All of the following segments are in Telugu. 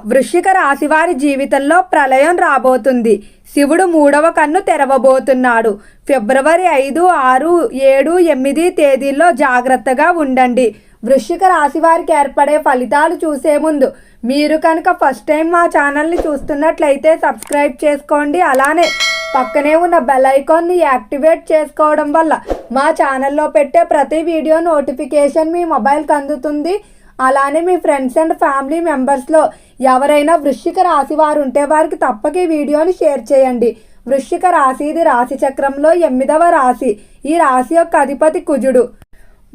వృశ్చిక రాశి వారి జీవితంలో ప్రళయం రాబోతుంది. శివుడు 3వ కన్ను తెరవబోతున్నాడు. ఫిబ్రవరి 5, 6, 7, 8 తేదీల్లో జాగ్రత్తగా ఉండండి. వృశ్చిక రాశి వారికి ఏర్పడే ఫలితాలు చూసే ముందు మీరు కనుక ఫస్ట్ టైం మా ఛానల్ని చూస్తున్నట్లయితే సబ్స్క్రైబ్ చేసుకోండి. అలానే పక్కనే ఉన్న బెల్ ఐకాన్ని యాక్టివేట్ చేసుకోవడం వల్ల మా ఛానల్లో పెట్టే ప్రతి వీడియో నోటిఫికేషన్ మీ మొబైల్కి అందుతుంది. అలానే మీ ఫ్రెండ్స్ అండ్ ఫ్యామిలీ మెంబర్స్లో ఎవరైనా వృశ్చిక రాశి వారు ఉంటే వారికి తప్పక ఈ వీడియోని షేర్ చేయండి. వృశ్చిక రాశి ఇది రాశి చక్రంలో 8వ రాశి. ఈ రాశి యొక్క అధిపతి కుజుడు.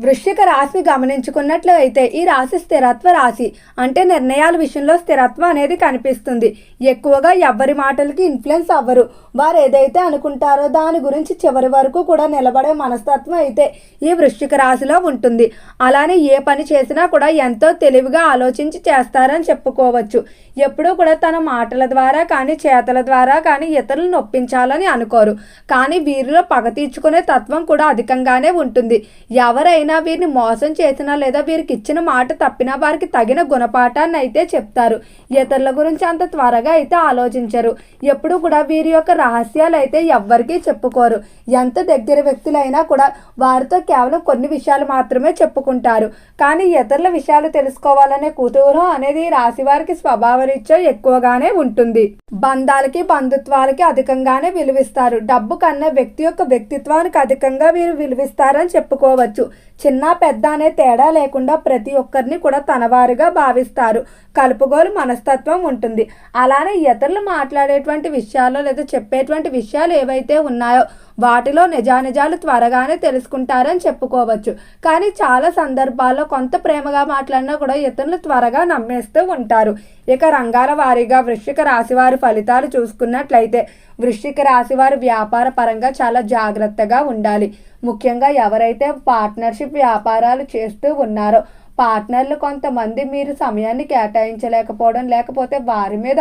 వృశ్చిక రాశిని గమనించుకున్నట్లయితే ఈ రాశి స్థిరత్వ రాశి. అంటే నిర్ణయాల విషయంలో స్థిరత్వం అనేది కనిపిస్తుంది. ఎక్కువగా ఎవ్వరి మాటలకి ఇన్ఫ్లుయెన్స్ అవ్వరు. వారు ఏదైతే అనుకుంటారో దాని గురించి చివరి వరకు కూడా నిలబడే మనస్తత్వం అయితే ఈ వృశ్చిక రాశిలో ఉంటుంది. అలానే ఏ పని చేసినా కూడా ఎంతో తెలివిగా ఆలోచించి చేస్తారని చెప్పుకోవచ్చు. ఎప్పుడూ కూడా తన మాటల ద్వారా కానీ చేతల ద్వారా కానీ ఇతరులను నొప్పించాలని అనుకోరు. కానీ వీరిలో పగ తీర్చుకునే తత్వం కూడా అధికంగానే ఉంటుంది. ఎవరైనా వీరిని మోసం చేసినా లేదా వీరికి ఇచ్చిన మాట తప్పినా వారికి తగిన గుణపాఠాన్ని అయితే చెప్తారు. ఇతరుల గురించి అంత త్వరగా అయితే ఆలోచించరు. ఎప్పుడు కూడా వీరి యొక్క రహస్యాలు అయితే ఎవ్వరికీ చెప్పుకోరు. ఎంత దగ్గర వ్యక్తులైనా కూడా వారితో కేవలం కొన్ని విషయాలు మాత్రమే చెప్పుకుంటారు. కానీ ఇతరుల విషయాలు తెలుసుకోవాలనే కుతూహలం అనేది రాశి వారికి స్వభావరీత్యా ఎక్కువగానే ఉంటుంది. బంధాలకి బంధుత్వాలకి అధికంగానే విలువిస్తారు. డబ్బు కన్నా వ్యక్తి యొక్క వ్యక్తిత్వానికి అధికంగా వీరు విలువిస్తారని చెప్పుకోవచ్చు. చిన్న పెద్ద అనే తేడా లేకుండా ప్రతి ఒక్కరిని కూడా తనవారుగా భావిస్తారు. కలుపుగోలు మనస్తత్వం ఉంటుంది. అలానే ఇతరులు మాట్లాడేటువంటి విషయాల్లో లేదా చెప్పేటువంటి విషయాలు ఏవైతే ఉన్నాయో వాటిలో నిజానిజాలు త్వరగానే తెలుసుకుంటారని చెప్పుకోవచ్చు. కానీ చాలా సందర్భాల్లో కొంత ప్రేమగా మాట్లాడినా కూడా ఇతరులు త్వరగా నమ్మేస్తూ ఉంటారు. ఇక రంగాల వారీగా వృశ్చిక రాశి వారి ఫలితాలు చూసుకున్నట్లయితే వృశ్చిక రాశి వారు వ్యాపార పరంగా చాలా జాగ్రత్తగా ఉండాలి. ముఖ్యంగా ఎవరైతే పార్ట్నర్షిప్ వ్యాపారాలు చేస్తూ ఉన్నారో పార్ట్నర్లు కొంతమంది మీరు సమయాన్ని కేటాయించలేకపోవడం లేకపోతే వారి మీద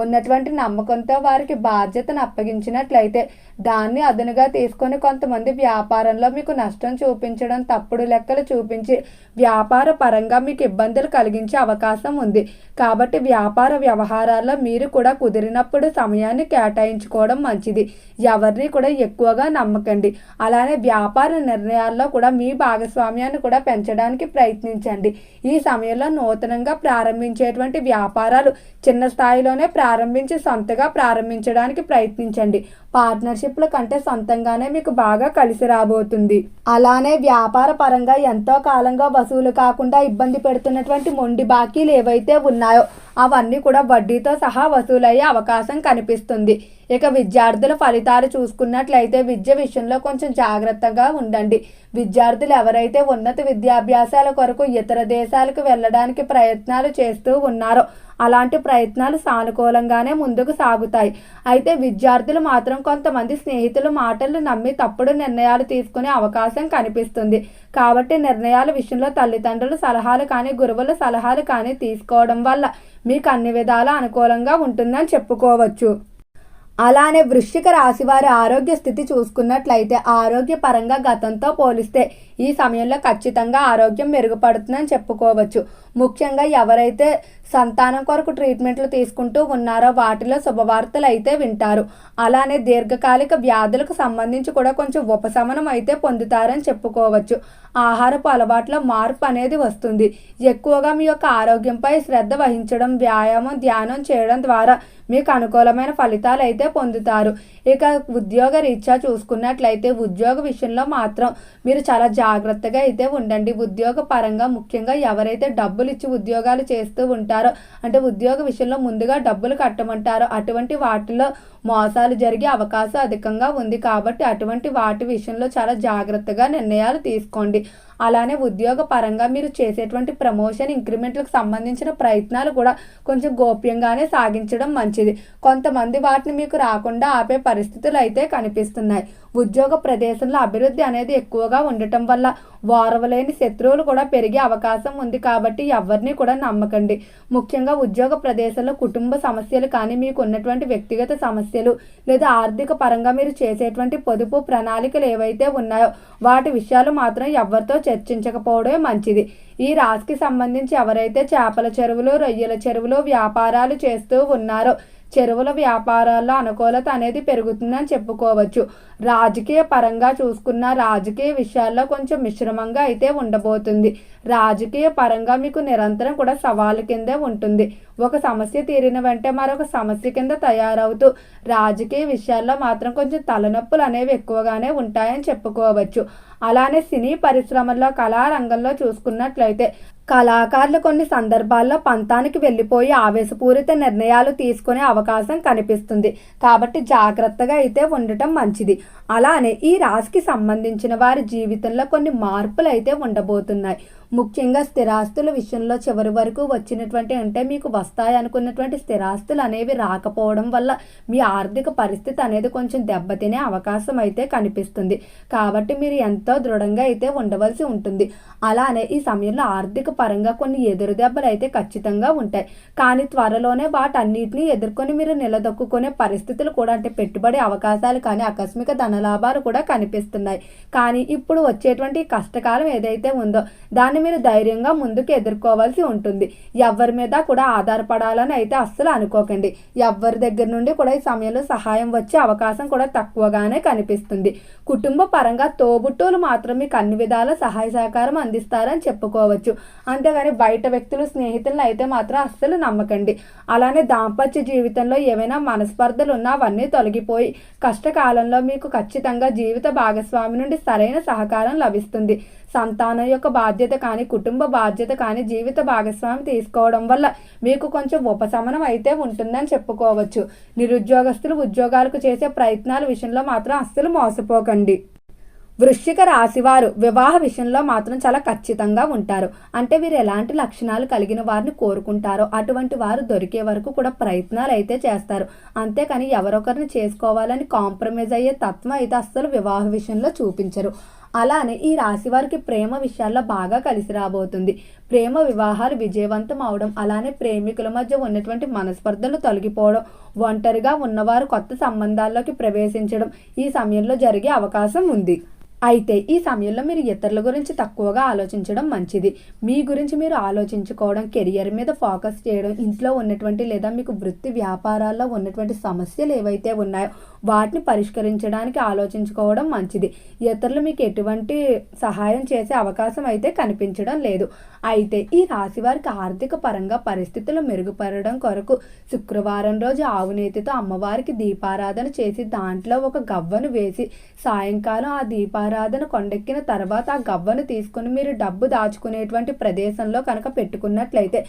ఉన్నటువంటి నమ్మకంతో వారికి బాధ్యతను అప్పగించినట్లయితే దాన్ని అదనుగా తీసుకొని కొంతమంది వ్యాపారంలో మీకు నష్టం చూపించడం తప్పుడు లెక్కలు చూపించి వ్యాపార పరంగా మీకు ఇబ్బందులు కలిగించే అవకాశం ఉంది. కాబట్టి వ్యాపార వ్యవహారాల్లో మీరు కూడా కుదిరినప్పుడు సమయాన్ని కేటాయించుకోవడం మంచిది. ఎవరిని కూడా ఎక్కువగా నమ్మకండి. అలానే వ్యాపార నిర్ణయాల్లో కూడా మీ భాగస్వామ్యాన్ని కూడా పెంచడానికి ప్రయత్నించండి. ఈ సమయంలో నూతనంగా ప్రారంభించేటువంటి వ్యాపారాలు చిన్న స్థాయిలోనే ప్రారంభించి సొంతగా ప్రారంభించడానికి ప్రయత్నించండి. పార్ట్నర్షిప్ల కంటే సొంతంగానే మీకు బాగా కలిసి రాబోతుంది. అలానే వ్యాపార పరంగా ఎంతో కాలంగా వసూలు కాకుండా ఇబ్బంది పెడుతున్నటువంటి మొండి బాకీలు ఏవైతే ఉన్నాయో అవన్నీ కూడా వడ్డీతో సహా వసూలయ్యే అవకాశం కనిపిస్తుంది. ఇక విద్యార్థుల ఫలితాలు చూసుకున్నట్లయితే విద్య విషయంలో కొంచెం జాగ్రత్తగా ఉండండి. విద్యార్థులు ఎవరైతే ఉన్నత విద్యాభ్యాసాల కొరకు ఇతర దేశాలకు వెళ్ళడానికి ప్రయత్నాలు చేస్తూ ఉన్నారో అలాంటి ప్రయత్నాలు సానుకూలంగానే ముందుకు సాగుతాయి. అయితే విద్యార్థులు మాత్రం కొంతమంది స్నేహితుల మాటలు నమ్మి తప్పుడు నిర్ణయాలు తీసుకునే అవకాశం కనిపిస్తుంది. కాబట్టి నిర్ణయాల విషయంలో తల్లిదండ్రుల సలహాలు కానీ గురువుల సలహాలు కానీ తీసుకోవడం వల్ల మీకు అన్ని విధాలా అనుకూలంగా ఉంటుందని చెప్పుకోవచ్చు. అలానే వృశ్చిక రాశి వారి ఆరోగ్య స్థితి చూసుకున్నట్లయితే ఆరోగ్యపరంగా గతంతో పోలిస్తే ఈ సమయంలో ఖచ్చితంగా ఆరోగ్యం మెరుగుపడుతుందని చెప్పుకోవచ్చు. ముఖ్యంగా ఎవరైతే సంతానం కొరకు ట్రీట్మెంట్లు తీసుకుంటూ ఉన్నారో వాటిలో శుభవార్తలు అయితే వింటారు. అలానే దీర్ఘకాలిక వ్యాధులకు సంబంధించి కూడా కొంచెం ఉపశమనం అయితే పొందుతారని చెప్పుకోవచ్చు. ఆహారపు అలవాట్ల మార్పు అనేది వస్తుంది. ఎక్కువగా మీ యొక్క ఆరోగ్యంపై శ్రద్ధ వహించడం, వ్యాయామం, ధ్యానం చేయడం ద్వారా మీకు అనుకూలమైన ఫలితాలు అయితే పొందుతారు. ఇక ఉద్యోగ రీత్యా చూసుకున్నట్లయితే ఉద్యోగ విషయంలో మాత్రం మీరు చాలా జాగ్రత్తగా అయితే ఉండండి. ఉద్యోగ పరంగా ముఖ్యంగా ఎవరైతే డబ్బులు ఇచ్చి ఉద్యోగాలు చేస్తూ ఉంటారో అంటే ఉద్యోగ విషయంలో ముందుగా డబ్బులు కట్టమంటారో అటువంటి వాటిలో మోసాలు జరిగే అవకాశం అధికంగా ఉంది. కాబట్టి అటువంటి వాటి విషయంలో చాలా జాగ్రత్తగా నిర్ణయాలు తీసుకోండి. అలానే ఉద్యోగ పరంగా మీరు చేసేటువంటి ప్రమోషన్ ఇంక్రిమెంట్లకు సంబంధించిన ప్రయత్నాలు కూడా కొంచెం గోప్యంగానే సాగించడం మంచిది. కొంతమంది వాటిని మీకు రాకుండా ఆపే పరిస్థితులు అయితే కనిపిస్తున్నాయి. ఉద్యోగ ప్రదేశంలో అభివృద్ధి అనేది ఎక్కువగా ఉండటం వల్ల ఓర్వలేని శత్రువులు కూడా పెరిగే అవకాశం ఉంది కాబట్టి ఎవరిని కూడా నమ్మకండి. ముఖ్యంగా ఉద్యోగ ప్రదేశంలో కుటుంబ సమస్యలు కానీ, మీకు ఉన్నటువంటి వ్యక్తిగత సమస్యలు లేదా ఆర్థిక పరంగా మీరు చేసేటువంటి పొదుపు ప్రణాళికలు ఏవైతే ఉన్నాయో వాటి విషయాలు మాత్రం ఎవరితో చర్చించకపోవడమే మంచిది. ఈ రాశికి సంబంధించి ఎవరైతే చేపల చెరువులు, రొయ్యల చెరువులు వ్యాపారాలు చేస్తూ ఉన్నారో చెరువుల వ్యాపారాల్లో అనుకూలత అనేది పెరుగుతుందని చెప్పుకోవచ్చు. రాజకీయ పరంగా చూసుకున్న రాజకీయ విషయాల్లో కొంచెం మిశ్రమంగా అయితే ఉండబోతుంది. రాజకీయ పరంగా మీకు నిరంతరం కూడా సవాలు కిందే ఉంటుంది. ఒక సమస్య తీరిన వెంటనే మరొక సమస్య కింద తయారవుతూ రాజకీయ విషయాల్లో మాత్రం కొంచెం తలనొప్పులు అనేవి ఎక్కువగానే ఉంటాయని చెప్పుకోవచ్చు. అలానే సినీ పరిశ్రమల్లో కళారంగంలో చూసుకున్నట్లయితే కళాకారులు కొన్ని సందర్భాల్లో పంతానికి వెళ్ళిపోయి ఆవేశపూరిత నిర్ణయాలు తీసుకునే అవకాశం కనిపిస్తుంది. కాబట్టి జాగ్రత్తగా అయితే ఉండటం మంచిది. అలానే ఈ రాశికి సంబంధించిన వారి జీవితంలో కొన్ని మార్పులు అయితే ఉండబోతున్నాయి. ముఖ్యంగా స్థిరాస్తుల విషయంలో చివరి వరకు వచ్చినటువంటి అంటే మీకు వస్తాయి అనుకున్నటువంటి స్థిరాస్తులు అనేవి రాకపోవడం వల్ల మీ ఆర్థిక పరిస్థితి అనేది కొంచెం దెబ్బతినే అవకాశం అయితే కనిపిస్తుంది. కాబట్టి మీరు ఎంతో దృఢంగా అయితే ఉండవలసి ఉంటుంది. అలానే ఈ సమయంలో ఆర్థిక పరంగా కొన్ని ఎదురు దెబ్బలు అయితే ఖచ్చితంగా ఉంటాయి. కానీ త్వరలోనే వాటన్నిటిని ఎదుర్కొని మీరు నిలదొక్కునే పరిస్థితులు కూడా అంటే పెట్టుబడి అవకాశాలు కానీ ఆకస్మిక ధనలాభాలు కూడా కనిపిస్తున్నాయి. కానీ ఇప్పుడు వచ్చేటువంటి కష్టకాలం ఏదైతే ఉందో దాన్ని మీరు ధైర్యంగా ముందుకు ఎదుర్కోవాల్సి ఉంటుంది. ఎవరి మీద కూడా ఆధారపడాలని అయితే అస్సలు అనుకోకండి. ఎవరి దగ్గర నుండి కూడా ఈ సమయంలో సహాయం వచ్చే అవకాశం కూడా తక్కువగానే కనిపిస్తుంది. కుటుంబ పరంగా తోబుట్టువులు మాత్రం మీకు అన్ని విధాల సహాయ సహకారం అందిస్తారని చెప్పుకోవచ్చు. అంతేగాని బయట వ్యక్తులు స్నేహితులను అయితే మాత్రం అస్సలు నమ్మకండి. అలానే దాంపత్య జీవితంలో ఏవైనా మనస్పర్ధలు ఉన్నా అవన్నీ తొలగిపోయి కష్టకాలంలో మీకు ఖచ్చితంగా జీవిత భాగస్వామి నుండి సరైన సహకారం లభిస్తుంది. సంతానం యొక్క బాధ్యత కానీ, కుటుంబ బాధ్యత కానీ జీవిత భాగస్వామి తీసుకోవడం వల్ల మీకు కొంచెం ఉపశమనం అయితే ఉంటుందని చెప్పుకోవచ్చు. నిరుద్యోగస్తులు ఉద్యోగాలకు చేసే ప్రయత్నాల విషయంలో మాత్రం అస్సలు మోసపోకండి. వృశ్చిక రాశివారు వివాహ విషయంలో మాత్రం చాలా ఖచ్చితంగా ఉంటారు. అంటే వీరు ఎలాంటి లక్షణాలు కలిగిన వారిని కోరుకుంటారో అటువంటి వారు దొరికే వరకు కూడా ప్రయత్నాలు అయితే చేస్తారు. అంతేకాని ఎవరొకరిని చేసుకోవాలని కాంప్రమైజ్ అయ్యే తత్వం అయితే అస్సలు వివాహ విషయంలో చూపించరు. అలానే ఈ రాశి వారికి ప్రేమ విషయాల్లో బాగా కలిసి రాబోతుంది. ప్రేమ వివాహాలు విజయవంతం అవడం, అలానే ప్రేమికుల మధ్య ఉన్నటువంటి మనస్పర్ధలు తొలగిపోవడం, ఒంటరిగా ఉన్నవారు కొత్త సంబంధాల్లోకి ప్రవేశించడం ఈ సమయంలో జరిగే అవకాశం ఉంది. అయితే ఈ సమయంలో మీరు ఇతరుల గురించి తక్కువగా ఆలోచించడం మంచిది. మీ గురించి మీరు ఆలోచించుకోవడం, కెరియర్ మీద ఫోకస్ చేయడం, ఇంట్లో ఉన్నటువంటి లేదా మీకు వృత్తి వ్యాపారాల్లో ఉన్నటువంటి సమస్యలు ఏవైతే ఉన్నాయో వాటిని పరిష్కరించడానికి ఆలోచించుకోవడం మంచిది. ఇతరులు మీకు ఎటువంటి సహాయం చేసే అవకాశం అయితే కనిపించడం లేదు. అయితే ఈ రాశి వారికి ఆర్థిక పరంగా పరిస్థితులు మెరుగుపడడం కొరకు శుక్రవారం రోజు ఆవునేతితో అమ్మవారికి దీపారాధన చేసి దాంట్లో ఒక గవ్వను వేసి సాయంకాలం ఆ దీపారాధన కొండెక్కిన తర్వాత ఆ గవ్వను తీసుకుని మీరు డబ్బు దాచుకునేటువంటి ప్రదేశంలో కనుక పెట్టుకున్నట్లయితే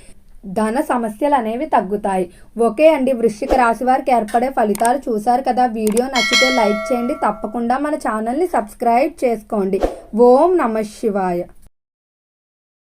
ధన సమస్యలు అనేవి తగ్గుతాయి. ఓకే అండి, వృశ్చిక రాశి వారికి ఏర్పడే ఫలితాలు చూశారు కదా. వీడియో నచ్చితే లైక్ చేయండి. తప్పకుండా మన ఛానల్ని సబ్స్క్రైబ్ చేసుకోండి. ఓం నమః శివాయ.